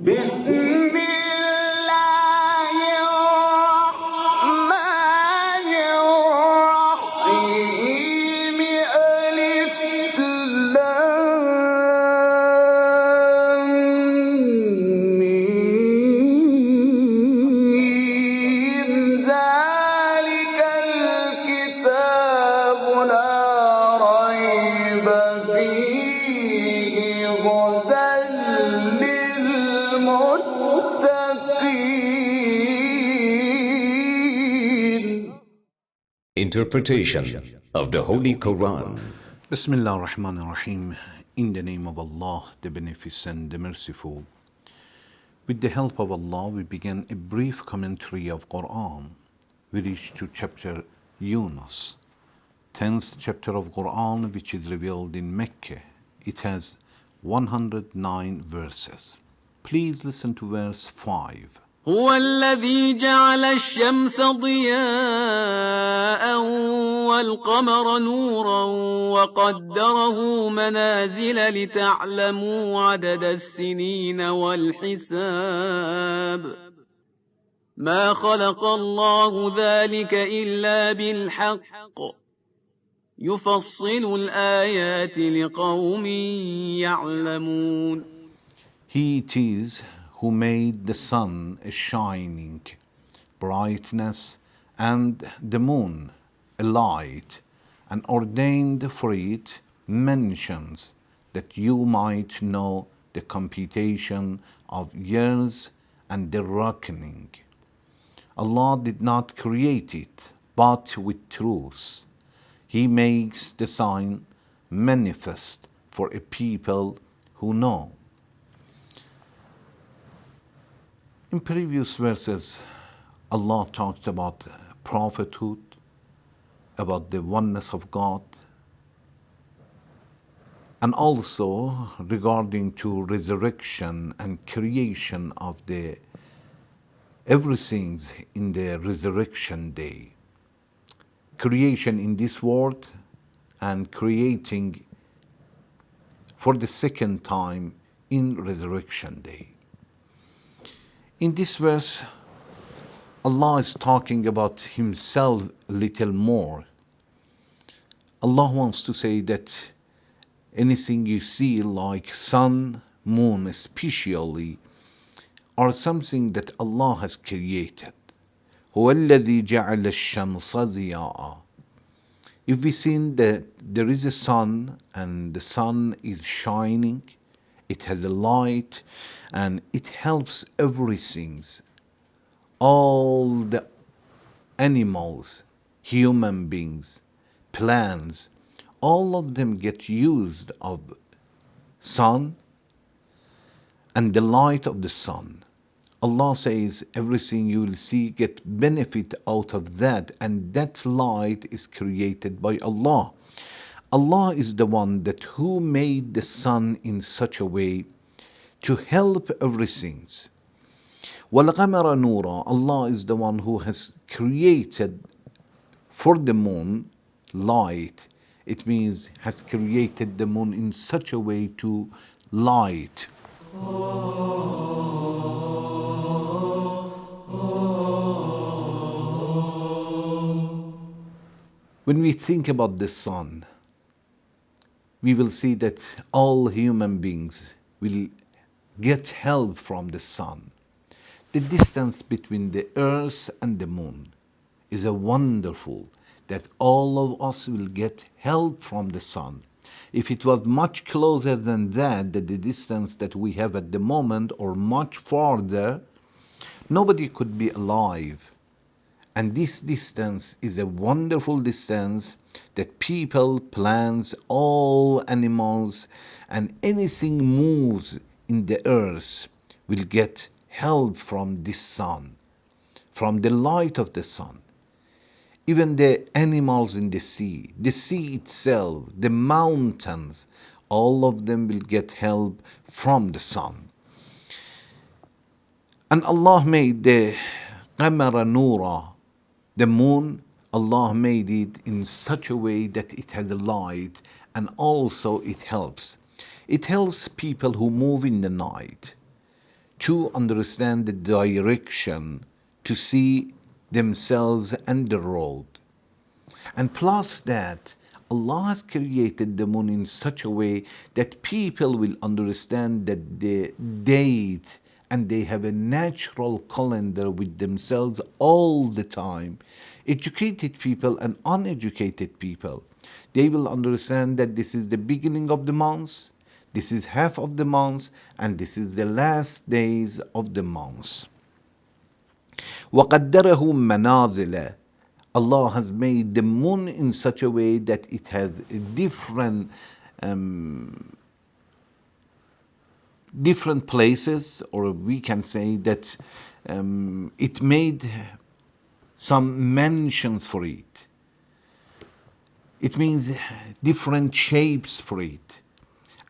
بسم الله الرحمن الرحيم ألف لام ميم ذلك الكتاب لا ريب فيه هدى للمتقين. Interpretation of the Holy Quran. Bismillah ar-Rahman ar-Rahim. In the name of Allah, the Beneficent, the Merciful. With the help of Allah, we begin a brief commentary of Quran. We reach to chapter Yunus, 10th chapter of Quran, which is revealed in Mecca. It has 109 verses. Please listen to verse 5. هو الذي جعل الشمس ضياء والقمر نورا وقدره منازل لتعلموا عدد السنين والحساب ما خلق الله ذلك إلا بالحق يفصل الآيات لقوم يعلمون. He it is who made the sun a shining brightness and the moon a light, and ordained for it mentions that you might know the computation of years and the reckoning. Allah did not create it, but with truth. He makes the sign manifest for a people who know. In previous verses, Allah talked about prophethood, about the oneness of God, and also regarding to resurrection and creation of the everything in the resurrection day. Creation in this world and creating for the second time in resurrection day. In this verse, Allah is talking about Himself a little more. Allah wants to say that anything you see like sun, moon especially, are something that Allah has created. هو الذي جعل الشمس ضياء. If we see that there is a sun and the sun is shining, it has a light and it helps everything. All the animals, human beings, plants, all of them get used of sun and the light of the sun. Allah says everything you will see get benefit out of that, and that light is created by Allah. Allah is the one that who made the sun in such a way to help everything. وَالْقَمَرَ نُورًا. Allah is the one who has created for the moon light. It means has created the moon in such a way to light. When we think about the sun, we will see that all human beings will get help from the sun. The distance between the earth and the moon is a wonderful that all of us will get help from the sun. If it was much closer than that, the distance that we have at the moment, or much farther, nobody could be alive. And this distance is a wonderful distance that people, plants, all animals, and anything moves in the earth will get help from this sun, from the light of the sun. Even the animals in the sea itself, the mountains, all of them will get help from the sun. And Allah made the qamara nura, the moon, Allah made it in such a way that it has a light, and also it helps. It helps people who move in the night to understand the direction, to see themselves and the road. And plus that, Allah has created the moon in such a way that people will understand that the date, and they have a natural calendar with themselves all the time. Educated people and uneducated people, they will understand that this is the beginning of the month, this is half of the month, and this is the last days of the month. وَقَدَّرَهُ مَنَازِلَ. Allah has made the moon in such a way that it has different places, or we can say that it made some mentions for it. It means different shapes for it.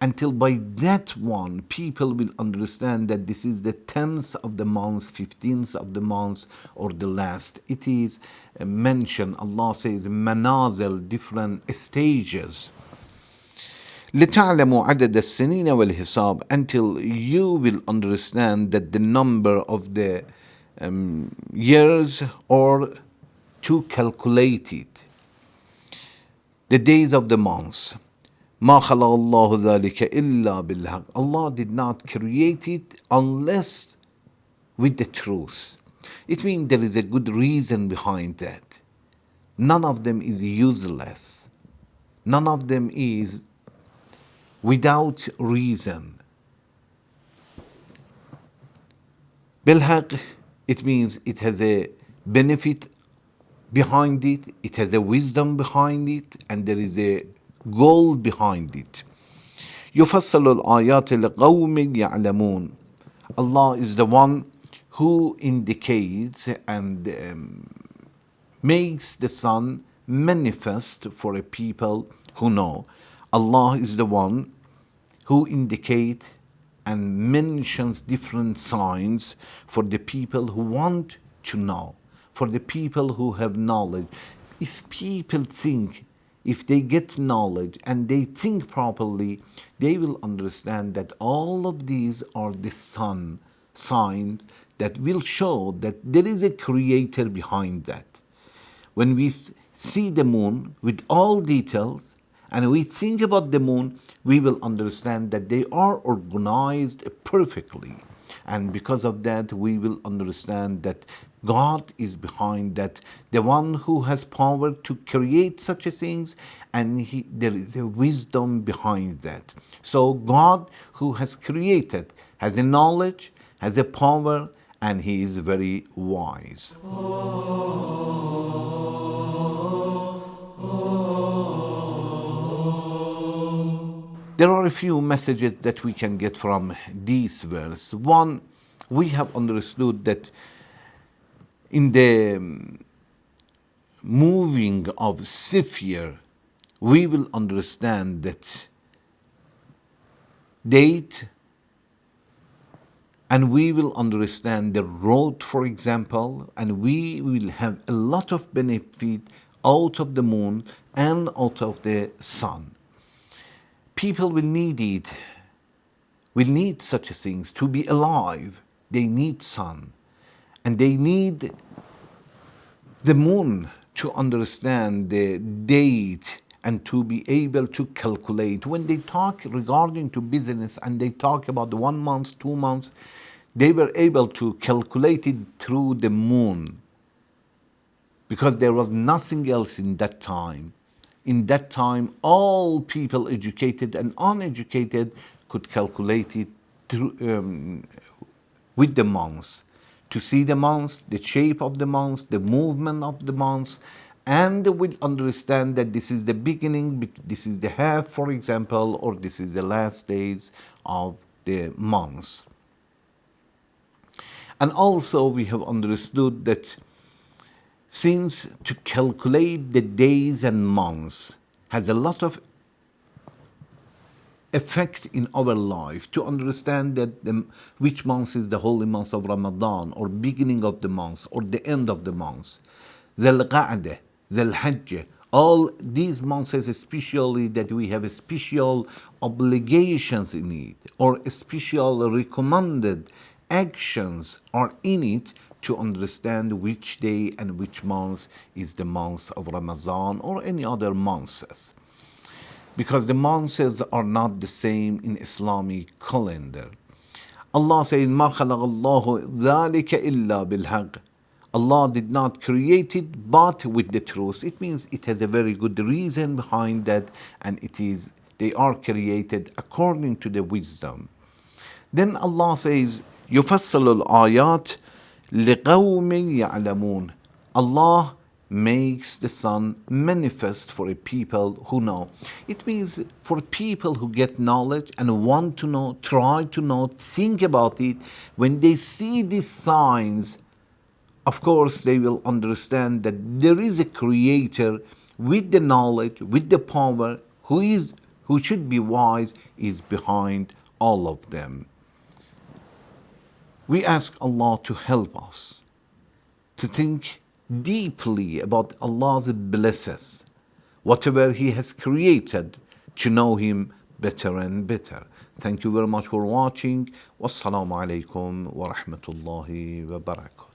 Until by that one, people will understand that this is the 10th of the month, 15th of the month, or the last. It is mentioned, Allah says, manazil, different stages. لِتَعْلَمُوا عَدَدَ السِّنِينَ وَالْحِسَابِ, until you will understand that the number of the years, or to calculate it, the days of the months. مَا خَلَقَ اللَّهُ ذَلِكَ إِلَّا بِالْحَقِّ. Allah did not create it unless with the truth. It means there is a good reason behind that. None of them is useless. None of them is without reason. بالحق, it means it has a benefit behind it, it has a wisdom behind it, and there is a goal behind it. يُفَصَّلُ الْآيَاتِ لِقَوْمٍ يَعْلَمُونَ. Allah is the one who indicates and makes the sun manifest for a people who know. Allah is the one who indicates and mentions different signs for the people who want to know, for the people who have knowledge. If people think, if they get knowledge and they think properly, they will understand that all of these are the sun signs that will show that there is a creator behind that. When we see the moon with all details and we think about the moon, we will understand that they are organized perfectly. And because of that, we will understand that God is behind that, the one who has power to create such a things, and there is a wisdom behind that. So God, who has created, has a knowledge, has a power, and He is very wise. There are a few messages that we can get from this verse. One, we have understood that in the moving of Sifir, we will understand that date, and we will understand the road, for example, and we will have a lot of benefit out of the moon and out of the sun. People will need it, will need such things to be alive. They need sun, and they need the moon to understand the date and to be able to calculate. When they talk regarding to business and they talk about the 1 month, 2 months, they were able to calculate it through the moon, because there was nothing else in that time. In that time, all people, educated and uneducated, could calculate it through, with the months, to see the months, the shape of the months, the movement of the months, and will understand that this is the beginning, this is the half, for example, or this is the last days of the months. And also we have understood that since to calculate the days and months has a lot of effect in our life, to understand that which month is the holy month of Ramadan, or beginning of the month, or the end of the month, Zul Qa'dah, Zul Hajj, all these months, especially that we have special obligations in it, or special recommended actions are in it to understand which day and which month is the month of Ramadan or any other months. Because the months are not the same in Islamic calendar. Allah says, مَا خَلَقَ اللَّهُ ذَلِكَ إِلَّا بِالْحَقِّ. Allah did not create it but with the truth. It means it has a very good reason behind that, and they are created according to the wisdom. Then Allah says, يُفَصِّلُ الْآيَاتِ لِقَوْمٍ يَعْلَمُونَ. Allah makes the sun manifest for a people who know. It means for people who get knowledge and want to know, try to know, think about it. When they see these signs, of course they will understand that there is a creator with the knowledge, with the power, who should be wise, is behind all of them. We ask Allah to help us to think deeply about Allah's blessings, whatever He has created, to know Him better and better. Thank you very much for watching. Wassalamu alaikum wa rahmatullahi wa barakatuh.